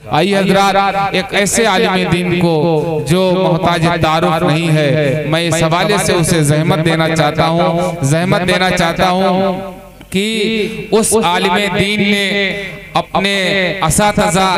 आइए हज़रात, एक ऐसे आलिम दीन को जो मोहताज तारुफ नहीं है, मैं इस हवाले से उसे ज़हमत देना चाहता हूँ कि उस आलिम दीन ने अपने असातिज़ा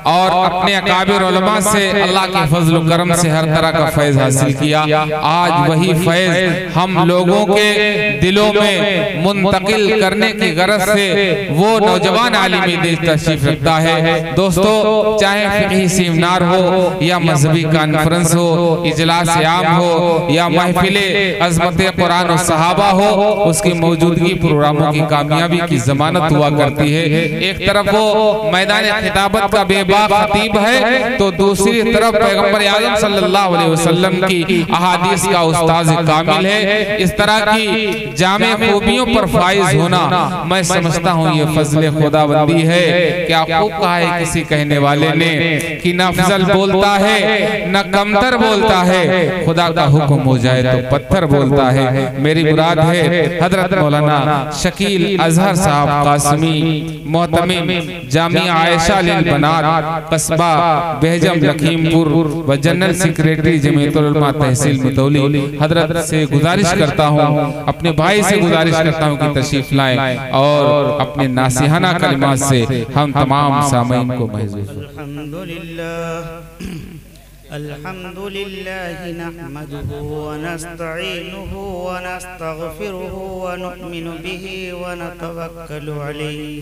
और अपने अकाबिर उलमा से अल्लाह के फजल व करम से हर तरह का फैज़ हासिल किया। आज वही फैज़ हम लोगों के दिलों में मुंतकिल करने की गरज से वो नौजवान आलिम दीन तशरीफ रखता है। दोस्तों, चाहे फ़िक़ही सेमिनार हो या मजहबी कॉन्फ्रेंस हो, इजलास आम हो या महफिले अज़मत कुरान और सहाबा हो, उसकी मौजूदगी प्रोग्रामों की कामयाबी की ज़मानत हुआ करती है। एक तरफ वो मैदान खिताबत का बेबाक खतीब है, तो दूसरी तरफ पैगंबर आज़म सल्लल्लाहु अलैहि वसल्लम की अहादीस का उस्ताद कामिल है। इस तरह की जामे खूबियों पर फाइज होना, मैं समझता हूँ ये फजल खुदाबंदी है। क्या खूब कहा है किसी कहने वाले ने कि न अफजल बोलता है न कमतर बोलता है, खुदा का हुक्म हो जाए तो पत्थर बोलता है। मेरी मुराद है हजरत मौलाना शकील अजहर साहब कासमी, मोहतमिम जामिया आयशा लिल बनात, कस्बा बेहजम लखीमपुर व जनरल सेक्रेटरी जमीयतुल उलमा तहसील मुतौली। हजरत से गुजारिश करता हूँ, अपने भाई से गुजारिश करता हूँ कि तशरीफ लाएं और अपने नासिहाना कलिमात से हम तमाम सामीन को महसूस। अल्हम्दुलिल्लाह नहमदुहु व नस्तईनुहु व नस्तगफिरुहु व नु'मिनु बिही व नतवक्कलु अलैहि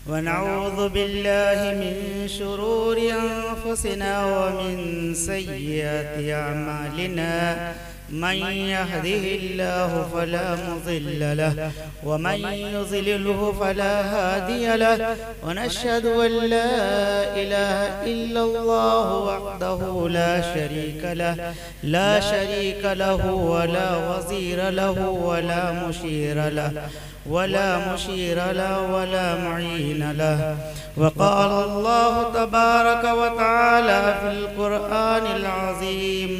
व नऊज़ु बिल्लाहि मिन शुरूरि अनफुसिना व मिन सय्यिआति अमालिना। मन यहदिहिल्लाहु फला मुज़िल्ल लहु व मन युज़लिलहु फला हादिय लहु व नशहदु अन ला इलाहा इल्लल्लाहु वहदहु ला शरीका लहु व ला वज़ीरा लहु व ला मुशीरा लहु वला मुशीर लहु वला मुईन लहु। वक़ाल अल्लाहु तबारक व तआला फ़िल क़ुरआनिल अज़ीम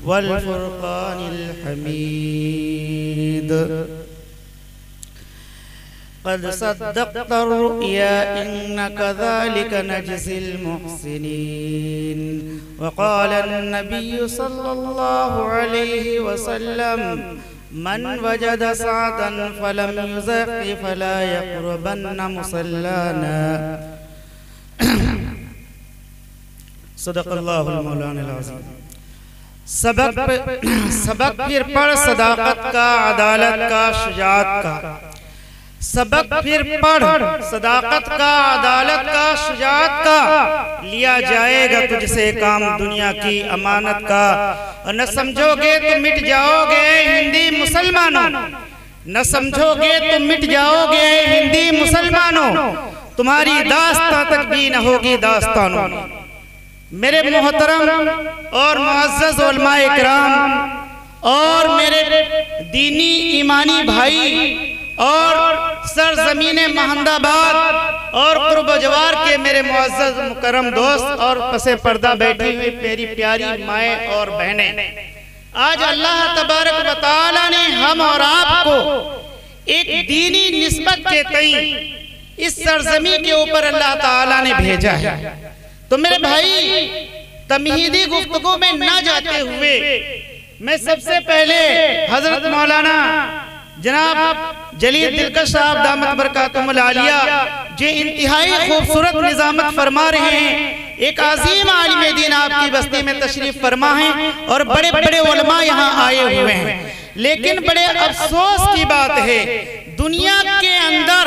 वल फ़ुरक़ानिल हमीद। क़द सद्दक़्त अर्रुया इन्ना कज़ालिक नजज़िल मुहसिनीन। वक़ाल अन्नबिय्यु सल्लल्लाहु अलैहि वसल्लम मन वजद साअतन फलम युज़क़ि फला यक़रबन्न मुसल्लाना। सदक़ल्लाहुल मौलानाल अज़ीम। सबक फिर पढ़ सदाकत का, अदालत का, शुजाअत का। सबक फिर पढ़ सदाकत का, अदालत का, शुजाअत का। लिया जाएगा तुझसे काम दुनिया की अमानत का। और न समझोगे तो मिट जाओगे हिंदी मुसलमानों, न समझोगे तो मिट जाओगे हिंदी मुसलमानों। तुम्हारी दास्तां तक भी न होगी दास्तानों। मेरे मोहतरम और मुअज़्ज़ज़ उलमाए इकराम और मेरे दीनी ईमानी भाई और सरज़मीने महमदाबाद और क़ुर्ब जवार के मेरे मुअज़्ज़ज़ मुकर्रम दोस्त और पसे पर्दा बैठी हुई मेरी प्यारी माएँ और बहनें, आज अल्लाह तबारक व तआला ने हम और आपको एक दीनी निस्बत के तई इस सरज़मी के ऊपर अल्लाह ताला ने भेजा है। तो मेरे भाई, तमहीदी गुफ्तगू में ना जाते हुए मैं सबसे पहले हजरत मौलाना जनाब जलील दिलकश साहब दामत बरकातुहुल आलिया जो इंतहाई खूबसूरत निज़ामत फरमा रहे हैं, एक अजीम आलिम दीन आपकी बस्ती में तशरीफ फरमा है और बड़े बड़े उलमा यहाँ आए हुए हैं। लेकिन बड़े अफसोस की बात है, दुनिया के अंदर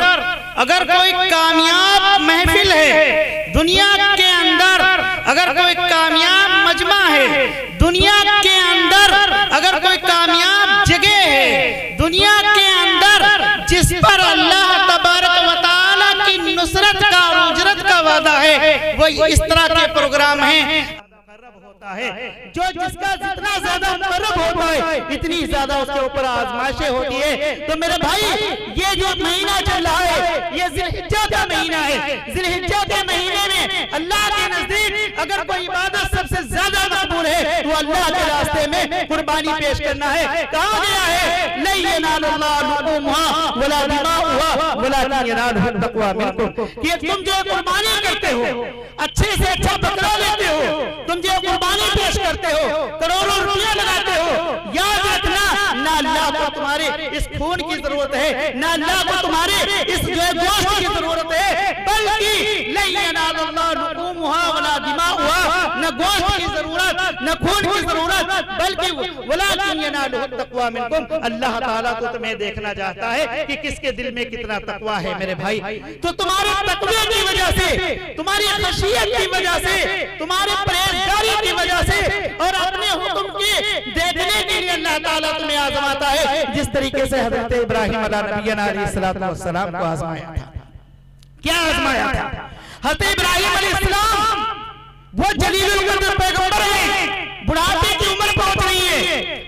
अगर कोई कामयाब महफिल है, दुनिया के अंदर अगर कोई कामयाब मजमा है, दुनिया के अंदर अगर कोई कामयाब जगह है, दुनिया के अंदर जिस पर अल्लाह तबारक व तआला की नुसरत का और उजरत का वादा है, वो इस तरह के प्रोग्राम हैं है जो जिसका जितना ज्यादा मुकर्रब होता है इतनी ज्यादा उसके ऊपर आजमाइशें होती है। तो मेरे भाई, ये जो महीना चल रहा है ये ज़िलहिज्जा का महीना है। ज़िलहिज्जा के महीने में अल्लाह के नजदीक अगर कोई इबादत सबसे ज्यादा मकबूल है तो अल्लाह के रास्ते में में कुर्बानी पेश करना है। कहा गया है ला यनालुल्लाहु लुहुमुहा वला दिमाउहा वलाकिन यनालुहु तक़वा मिनकुम, कि तुम जो कुर्बानी करते हो, अच्छे से अच्छा बकरा लेते हो, तुम जो कुर्बानी पेश करते हो, करोड़ों रुपया लगाते हो, याद रखना ना अल्लाह को तुम्हारे इस खून की जरूरत है, ना अल्लाह को तुम्हारे इस जो गोश्त की जरूरत है, बल्कि ला यनालुल्लाहु लुहुमुहा वला दिमाउहा, न गोश्त की जरूरत न खून की जरूरत, बल्कि वलाकिन यनालुहु तक़वा मिनकुम, अल्लाह ताला तो तुम्हें देखना चाहता है कि किसके दिल में कितना तकवा है मेरे भाई। तो तुम्हारे तकवे की वजह से, तुम्हारी खशियत की वजह से, तुम्हारे परहेजगारी की वजह से और अपने हुक्म के देखने के लिए अल्लाह ताला तुम्हें आजमाता है, जिस तरीके से हजरत इब्राहिम अलैहिस्सलाम को आजमाया था। क्या आजमाया था? हजरत इब्राहिम अलैहिस्सलाम वो जलीलुल कद्र पैगंबर है, बुढ़ापे की उम्र पहुंच रही है,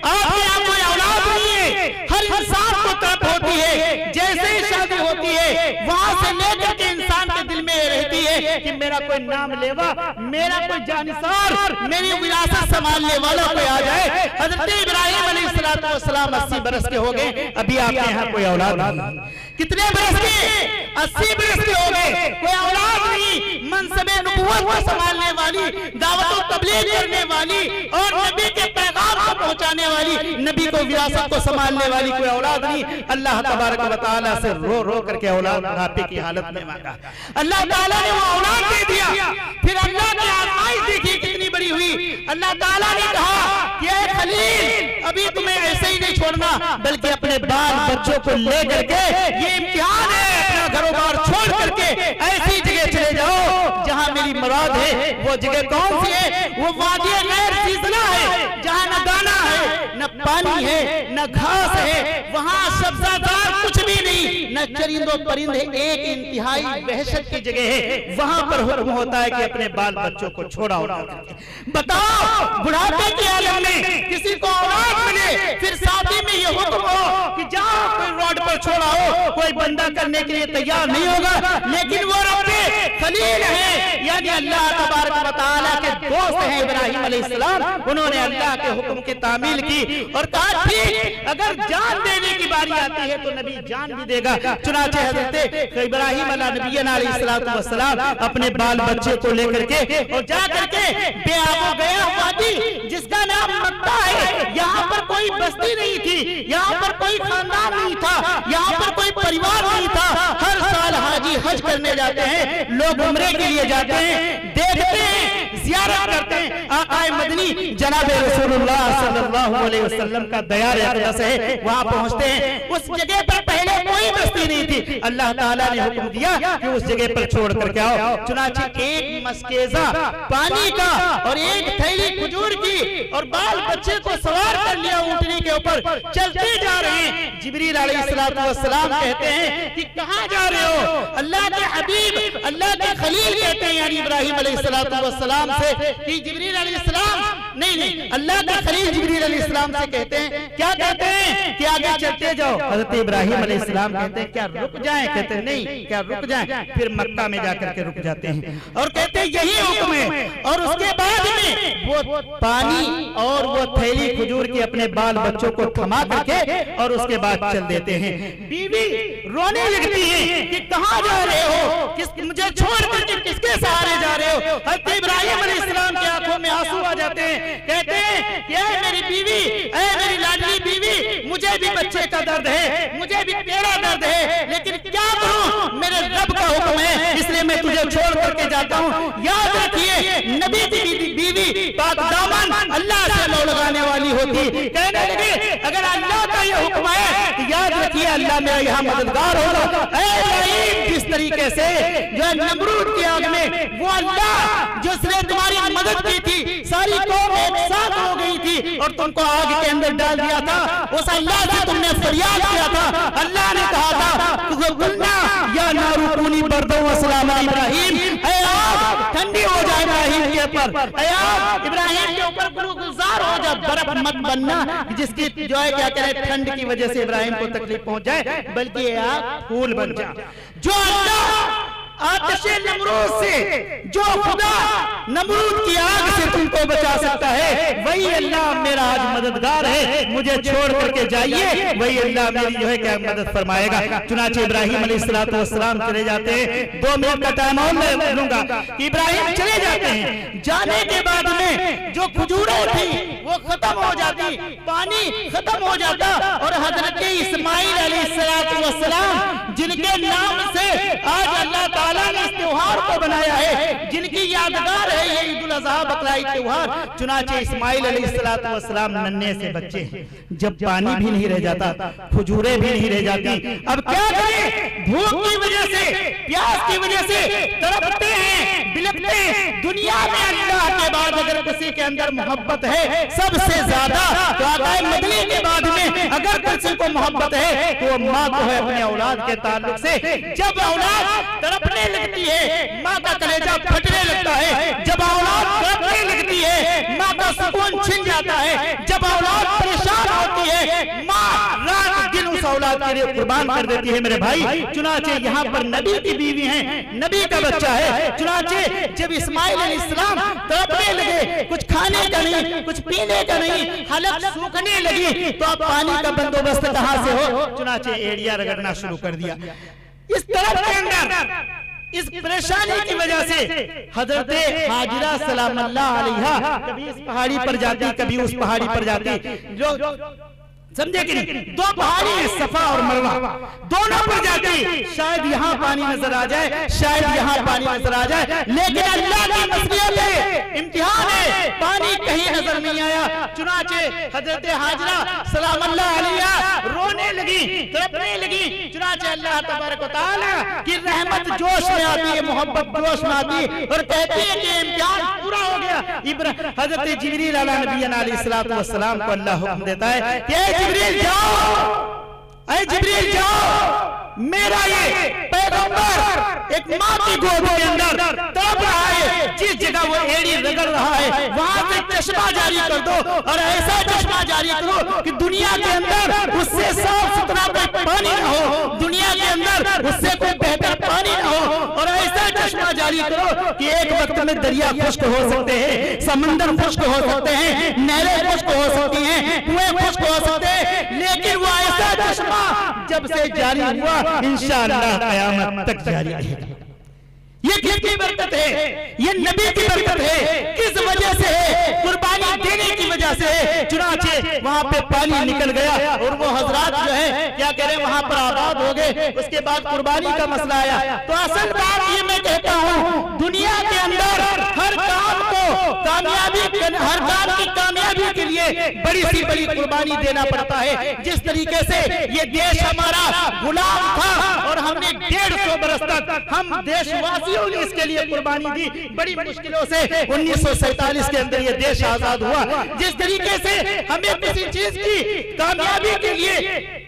आपके यहाँ कोई औलाद नहीं है, हर इंसान को तड़प होती है, जैसे ही शादी होती है वहां से लेकर के इंसान के दिल में रहती है कि मेरा कोई नाम लेवा, मेरा कोई जानिसार, मेरी विरासत संभालने वाला कोई आ जाए। हजरत इब्राहिम अलैहिस्सलाम 80 बरस के हो गए, अभी आपके यहाँ कोई औलाद नहीं। कितने बरस के? 80 बरस के हो गए, कोई औलाद नहीं। मनसबे नबुव्वत को संभालने वाली, दावत और तबलीग करने वाली और नबी के पैगाम को पहुंचाने वाली, नबी को विरासत को संभालने वाली कोई औलाद नहीं। अल्लाह तबारक व तआला से रो रो करके औलाद बुढ़ापे की हालत में मांगा, अल्लाह ताला ने वो औलाद दे दिया। फिर अल्लाह की आज़माइश देखिए कितनी बड़ी हुई। अल्लाह ताला ने कहा कि ऐ खलील, अभी तुम्हें ऐसे ही नहीं छोड़ना, बल्कि अपने बाल बच्चों को लेकर के, ये इम्तिहान है, अपना घरोबार छोड़ करके ऐसी जगह चले जाओ जहां मेरी मुराद है। वो जगह कौन सी है? वो वादी गैर सीजना है, जहां न दाना है, न पानी है, न घास है, वहां सब्जादार कुछ भी नहीं, न चरिंदों परिंदे, एक इंतहाई वहशत की जगह है। वहां पर हुक्म होता है कि अपने बाल बच्चों को छोड़ा उड़ा करके। बताओ, बुढ़ापे के आलम में किसी को औलाद मिले, फिर शादी में ये हुक्म हो कि जाओ कोई रोड पर छोड़ा हो, कोई बंदा करने के लिए तैयार नहीं होगा, लेकिन वो रब्बे खलील है, यानी अल्लाह तबारक व तआला के दोस्त हैं इब्राहिम अलैहिस्सलाम। उन्होंने अल्लाह के हुक्म की तामील की और कहा ठीक, अगर जान देने की बारी आती है तो नबी जान भी देगा। चुनाचे हजरत इब्राहिम अलैहिस्सलाम अपने बाल बच्चे को लेकर के और जा करके बेआबो गया वादी, जिसका नाम मक्का है। यहाँ पर कोई बस्ती नहीं थी, यहाँ पर कोई खानदान नहीं था, यहाँ पर कोई परिवार नहीं था। हर साल हाजी हज करने जाते हैं लोग, उम्रे के लिए जाते हैं, देखते हैं, ज़ियारत करते हैं। आक़ाए मदनी जनाब रसूलुल्लाह सल्लल्लाहु अलैहि वसल्लम का दयार अक़दस है, वहां पहुंचते हैं। उस जगह पर पहले कोई बस्ती नहीं थी, अल्लाह ताला ने हुक्म दिया कि उस जगह पर छोड़ करके आओ। चुनाचे एक मस्केज़ा पानी का और एक थैली खजूर की और बाल बच्चे को सवार कर लिया ऊँटनी के ऊपर, चलते जा रहे हैं। जिब्रील अलैहिस्सलाम कहते हैं कि कहाँ जा रहे हो? अल्लाह के हबीब, अल्लाह के खलील कहते हैं यानी इब्राहिम अलैहिस्सलाम से कि जिब्रील अलैहिस्सलाम, नहीं, अल्लाह के खलील जिब्रील अलैहिस्सलाम से कहते हैं, क्या कहते हैं कि आगे चलते जाओ। हज़रत इब्राहिम अलैहिस्सलाम कहते हैं क्या रुक जाएं? कहते हैं नहीं, क्या रुक जाएं? फिर मक्का में जाकर के रुक जाते हैं और कहते हैं यही हुक्म है। और उसके बाद में वो पानी और वो थैली खजूर की अपने बाल बच्चों को थमा करके और उसके बाद चल देते हैं। बीवी रोने लगती है कि कहाँ जा रहे हो, मुझे छोड़ करके किसके सहारे जा रहे हो? हज़रत इब्राहिम अलैहिस्सलाम की आंखों में आंसू आ जाते हैं, कहते हैं कि ऐ मेरी बीवी, ऐ मेरी लाडली बीवी, मुझे भी बच्चे का दर्द है, मुझे भी तेरा दर्द है, लेकिन क्या करूं, मेरे रब का हुक्म है, इसलिए मैं तुझे छोड़ करके जाता हूं। याद रखिए, नबी की बीवी पाक दामन अल्लाह से लौ लगाने वाली होती। कहने लगे अगर अल्लाह का ये हुक्म है तो याद रखिए अल्लाह मेरा यहाँ मददगार होगा। जिस तरीके से जो नमरूद की आग में वो अल्लाह जिसने तुम्हारी मदद की थी, सारी कौम एक साथ हो गई थी और तुमको आग के अंदर डाल दिया था, उस अल्लाह से तुमने फरियाद किया था। अल्लाह ने कहा था या नारू कूनी बर्दो व सलामा इब्राहिम, ऐ आग ठंडी हो जाए इब्राहिम के ऊपर, ऐ आग इब्राहिम के ऊपर गुलजार हो जा, बर्फ मत बनना जिसकी जो है क्या कह रहे ठंड की वजह से इब्राहिम को तकलीफ पहुंच जाए, बल्कि आग फूल बन जा। जो अल्लाह आतिशे नमरूद से, जो खुदा नमरूद की आग से तुमको बचा सकता है, वही अल्लाह मेरा आज मददगार है, मुझे छोड़ करके जाइए, वही अल्लाह मेरी जो है क्या मदद फरमाएगा। चुनाचे इब्राहिम अलैहिस्सलाम चले जाते हैं, 2 मिनट का टाइम और मैं लूंगा। इब्राहिम चले जाते हैं, जाने के बाद में जो खजूरें थी वो खत्म हो जाती, पानी खत्म हो जाता, और हजरत इस्माइल अलैहिस्सलाम जिनके नाम से आज अल्लाह ताला ने इस त्योहार को बनाया है, जिनकी यादगार है ये ईद उल अज़हा बकरा ईद त्योहार। चुनाचे इस्माइल अलैहिस्सलाम नन्हे से बच्चे, जब पानी भी नहीं रह जाता, खजूरें भी नहीं रह जाती, अब क्या करें? भूख की वजह से, प्यास की वजह से तड़पते हैं, बिलखते हैं। दुनिया में अल्लाह के बाद अगर किसी के अंदर मोहब्बत है सबसे ज्यादा, तो आका मदनी के बाद में अगर किसी को मोहब्बत है तो वो माँ को है अपने औलाद के ताल्लुक से। जब औलाद तड़पने लगती है माँ का कलेजा फटने लगता है, जब औलाद तड़पने लगती है माँ का सुकून छिन जाता है, जब औलाद परेशान होती है माँ रात दिन उस औलाद के लिए कुर्बान कर देती है मेरे भाई। चुनाचे यहाँ पर नबी की बीवी है, नबी का बच्चा है। चुनाचे जब इस्माइल अलैहिस्सलाम तड़पने लगे, कुछ खाने का नहीं, कुछ पीने का नहीं, हालत सूखने लगी, तो अब पानी का बंदोबस्त कहाँ से हो? चुनाचे एड़िया रगड़ना शुरू कर दिया। इस तरफ के अंदर इस परेशानी की वजह से हजरत हाजिरा सलामुल्लाह अलैहा कभी इस पहाड़ी पर जाती, कभी उस पहाड़ी पर जाती। जो समझे कि नहीं, 2 पहाड़ी है, सफा और मरवा, दोनों पर जाती, शायद यहाँ पानी नजर आ जाए, शायद यहाँ पानी नजर आ जाए, लेकिन अल्लाह की मसलियत है, इम्तिहान है, पानी कहीं नजर नहीं आया। चुनाचे हजरत हाजिरा सलामुल्लाह अलैहा रोने लगी, तड़पने लगी। चुनाचे अल्लाह तबारक व तआला की रहमत जोश में आती है, मोहब्बत जोश में आती है, और कहती है कि इम्तिहान पूरा हो गया। हजरत जिब्रील अलैहिस्सलाम को अल्लाह हुक्म देता है कि जिब्रील जाओ, ऐ जिब्रील जाओ, मेरा ये पैगंबर एक माँ की गोद के अंदर तड़प रहा है, जिस जगह वो एड़ी रगड़ रहा है वहां से चश्मा जारी कर दो, और ऐसा चश्मा जारी करो कि दुनिया के अंदर उससे साफ सुथरा कोई पानी ना हो, दुनिया के अंदर उससे कोई बेहतर पानी ना हो, और ऐसा चश्मा जारी करो कि एक वक्त में दरिया खुश्क हो सकते हैं, समंदर खुश्क हो सकते हैं, नहरें खुश्क हो सकती हैं, कुएं खुश्क हो सकते हैं, लेकिन वो ऐसा चश्मा जब से जारी हुआ इंशाअल्लाह क़यामत तक जारी रहेगा। ये किसकी बरकत है? ये नबी की बरकत है। किस वजह से है? कुर्बानी देने की वजह से है। चुनाचे वहां पे पानी निकल गया, और वो हजरात जो है क्या कह रहे हैं, वहां पर आबाद हो गए। उसके बाद कुर्बानी का मसला आया। तो असल बात ये मैं कहता हूँ, दुनिया के अंदर हर काम को कामयाबी, हर काम की कामयाबी के लिए बड़ी सी बड़ी कुर्बानी देना पड़ता है। जिस तरीके से ये देश हमारा गुलाम था, और हमने 150 बरस तक हम देशवासी इसके लिए कुर्बानी दी, बड़ी मुश्किलों से 1947 के अंदर ये देश आजाद हुआ। जिस तरीके से हमें किसी चीज की कामयाबी के लिए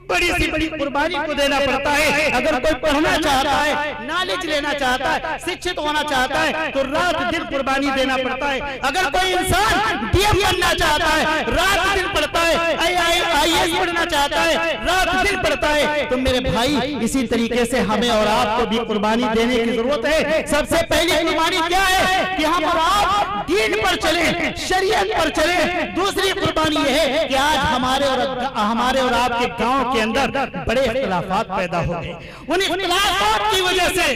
बड़ी सी बड़ी कुर्बानी को देना पड़ता है। अगर कोई पढ़ना चाहता है, नॉलेज लेना चाहता है, शिक्षित होना चाहता है, तो रात दिन कुर्बानी देना पड़ता है। अगर कोई इंसान डीएम बनना चाहता है, रात दिन पढ़ता है, IAS पढ़ना चाहता है, रात दिन पढ़ता है। तो मेरे भाई इसी तरीके से हमें और आपको भी कुर्बानी देने की जरूरत है। सबसे पहली कुर्बानी क्या है कि हम और आप दीन पर चले, शरीयत पर चले। दूसरी कुर्बानी यह है कि आज हमारे और आपके गांव के अंदर बड़े इख्तिलाफात पैदा हो गए। उन इख्तिलाफात की वजह से,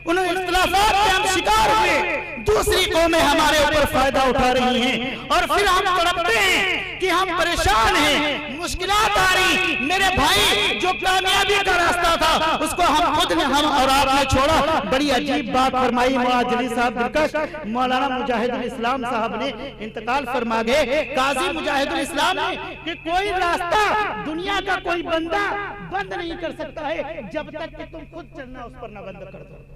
उन इख्तिलाफात के हम शिकार हुए, दूसरी कौमें हमारे ऊपर फायदा उठा रही हैं, और फिर हम तड़पते हैं कि हम परेशान हैं, मुश्किलात आ रही। मेरे भाई जो कामयाबी का रास्ता था उसको हम खुद ने, हम और आपने छोड़ा। बड़ी अजीब बात फरमाई मुआजली साहब दिलकश, मौलाना मुजाहिदुल इस्लाम साहब ने इंतकाल फरमा गए, काजी मुजाहिदुल इस्लाम ने, कि कोई रास्ता दुनिया का कोई बंदा बंद नहीं कर सकता है जब तक कि तुम खुद चलना उस पर न बंद कर दो।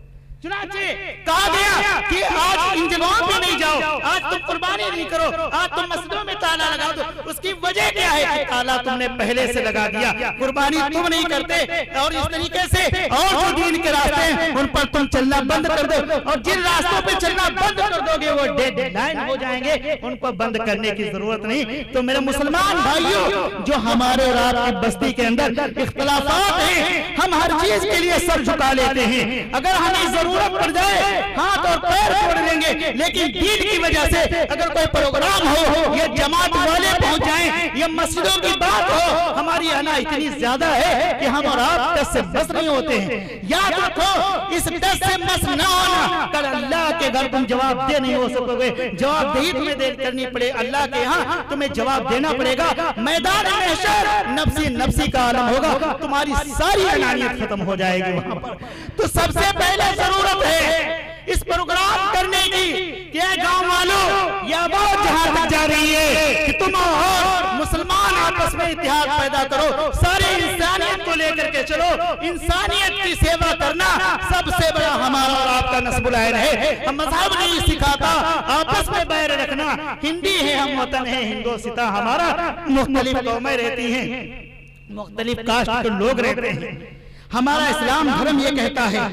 चुनाचे कहा गया कि आज इन जगहों पे नहीं जाओ, आज तुम कुर्बानी नहीं करो, आज तुम मस्जिदों में ताला लगा दो, उसकी वजह क्या है? ताला तुमने पहले से लगा दिया, कुर्बानी तुम नहीं करते, और इस तरीके से और जो दीन के रास्ते हैं उन पर तुम चलना बंद कर दो, और जिन रास्तों पे चलना बंद कर दोगे वो डेड लाइन हो जाएंगे, उनको बंद करने की जरूरत नहीं। तो मेरे मुसलमान भाइयों, जो हमारे और आपकी बस्ती के अंदर इख्तलाफात हैं, हम हर चीज के लिए सर झुका लेते हैं, अगर हमें जरूरत पड़ जाए हाथ और पैर तोड़ लेंगे, लेकिन दीन की वजह से अगर कोई प्रोग्राम हो या जमात वाले पहुंच जाएं या मस्जिदों की बात हो, हमारी आना इतनी ज्यादा है कि हम और आप टस से बस नहीं होते हैं। याद रखो, इस टस से बस न होना, कल अल्लाह के घर तुम जवाब दे नहीं हो सकोगे, जवाबदेही तुम्हें करनी पड़े, अल्लाह के यहाँ तुम्हें जवाब देना पड़ेगा। मैदान महशर नफ्सी नफ्सी का आलम होगा, तुम्हारी सारी अनानियत खत्म हो जाएगी वहां पर। तो सबसे पहले जरूरत है इस प्रोग्राम करने की, क्या गांव वालों यह बात जहां तक जा रही है कि तुम और मुसलमान आपस में इत्तेहाद पैदा करो, सारी इंसानियत को लेकर के चलो, इंसानियत की सेवा करना सबसे बड़ा हमारा और आपका नस्बुल आइन है। हम मजहब नहीं सिखाता, आपस में बैर रखना, हिंदी है हम, वतन है हिंदोस्तान हमारा, मुख्तलिफ कौमें रहती हैं, मुख्तलिफ कास्ट के लोग रहते हैं। हमारा इस्लाम धर्म ये कहता है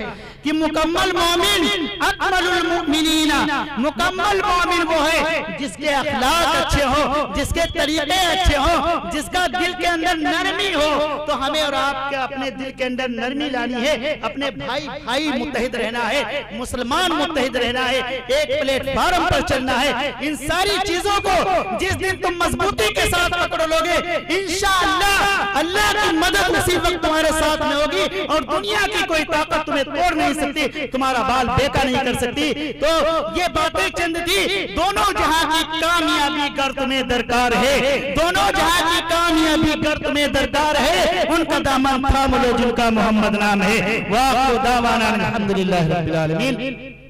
कि मुकम्मल मोमिन अकमलुल मुमिनीना, मुकम्मल मोमिन वो है जिसके अखलाक अच्छे हो, जिसके तरीके अच्छे हो, जिसका दिल के अंदर नरमी हो। तो हमें और आपके अपने दिल के अंदर नरमी लानी है, अपने भाई भाई मुत्तहिद रहना है, मुसलमान मुत्तहिद रहना है, एक प्लेटफार्म पर चलना है। इन सारी चीजों को जिस दिन तुम मजबूती के साथ पकड़ लोगे, इंशाअल्लाह अल्लाह की मदद उसी वक्त तुम्हारे साथ में होगी, और दुनिया की कोई ताकत तुम्हें तोड़ नहीं सकती, तुम्हारा बाल बेका नहीं कर सकती। तो ये बातें चंद थी, दोनों जहां की कामयाबी गर तुम्हें दरकार है, दोनों जहां की कामयाबी गर तुम्हें दरकार है, उनका दामन थाम लो जिनका मोहम्मद नाम है। वाह दावाना अल्हम्दुलिल्लाह रब्बिल आलमीन।